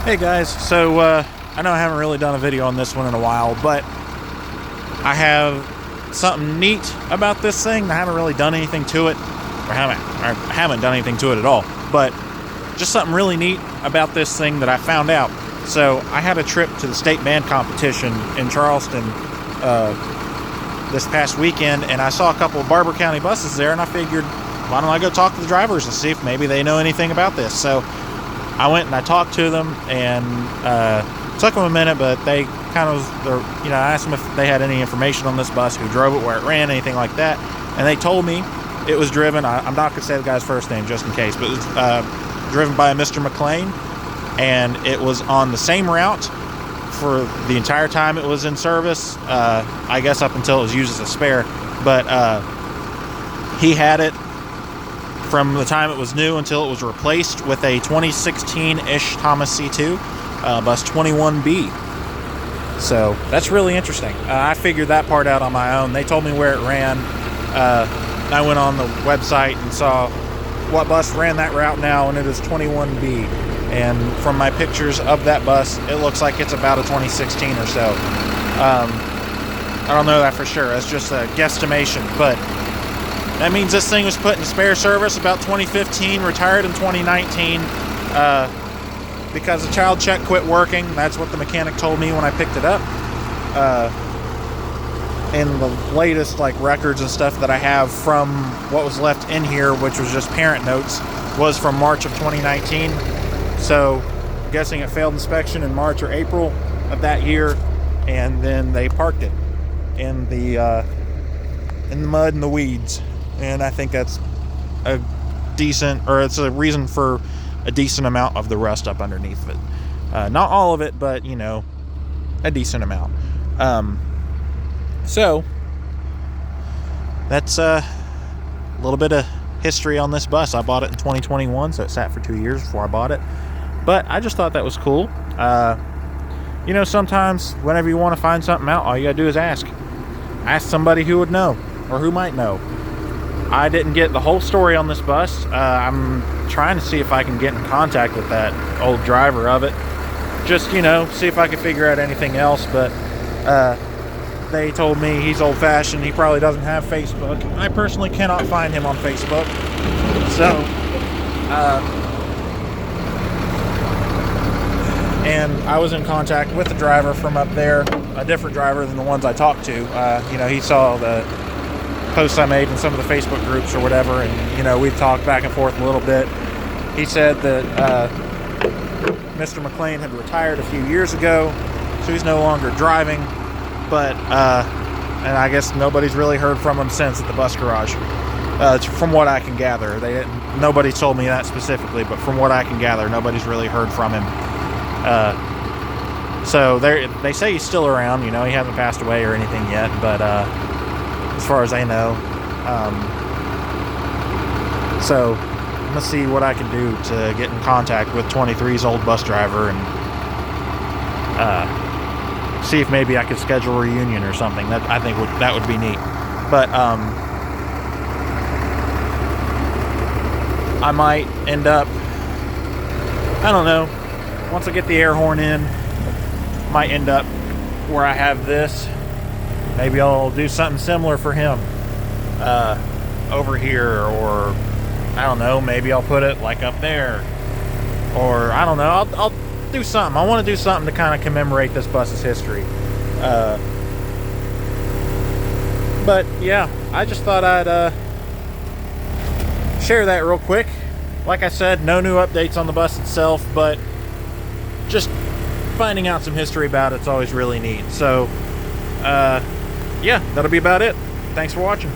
Hey guys, so I know I haven't really done a video on this one in a while, but I have something neat about this thing. I haven't really done anything to it, or I haven't done anything to it at all, but just something really neat about this thing that I found out. So I had a trip to the state band competition in Charleston this past weekend, and I saw a couple of Barber County buses there, and I figured, why don't I go talk to the drivers and see if maybe they know anything about this. So I went and I talked to them, and took them a minute, but they kind of, I asked them if they had any information on this bus, who drove it, where it ran, anything like that, and they told me it was driven, I'm not going to say the guy's first name just in case, but it was driven by a Mr. McLean, and it was on the same route for the entire time it was in service, I guess up until it was used as a spare, but he had it from the time it was new until it was replaced with a 2016-ish Thomas C2, bus 21B. So that's really interesting. I figured that part out on my own. They told me where it ran. I went on the website and saw what bus ran that route now, and it is 21B. And from my pictures of that bus, it looks like it's about a 2016 or so. I don't know that for sure. That's just a guesstimation, but that means this thing was put in spare service about 2015, retired in 2019, because the child check quit working. That's what the mechanic told me when I picked it up. And the latest records and stuff that I have from what was left in here, which was just parent notes, was from March of 2019. So I'm guessing it failed inspection in March or April of that year, and then they parked it in the mud and the weeds. And I think that's a reason for a decent amount of the rust up underneath it. Not all of it, but a decent amount. So that's a little bit of history on this bus. I bought it in 2021, so it sat for 2 years before I bought it. But I just thought that was cool. Sometimes whenever you want to find something out, all you gotta do is ask. Ask somebody who would know, or who might know. I didn't get the whole story on this bus. I'm trying to see if I can get in contact with that old driver of it. Just, see if I can figure out anything else. But they told me he's old-fashioned. He probably doesn't have Facebook. I personally cannot find him on Facebook. So, and I was in contact with the driver from up there, a different driver than the ones I talked to. He saw the posts I made in some of the Facebook groups or whatever, and we talked back and forth a little bit. He said that Mr. McLean had retired a few years ago, so he's no longer driving, but and I guess nobody's really heard from him since at the bus garage, from what I can gather. Nobody told me that specifically, but from what I can gather, nobody's really heard from him. So they say he's still around, he hasn't passed away or anything yet, but as far as I know. So I'm gonna see what I can do to get in contact with 23's old bus driver and see if maybe I could schedule a reunion or something. That I think that would be neat. But I might end up, I don't know, once I get the air horn in, might end up where I have this. Maybe I'll do something similar for him over here, or I don't know, maybe I'll put it up there, or I don't know, I'll do something. I want to do something to kind of commemorate this bus's history. But yeah, I just thought I'd share that real quick. Like I said, no new updates on the bus itself, but just finding out some history about it's always really neat. So yeah, that'll be about it. Thanks for watching.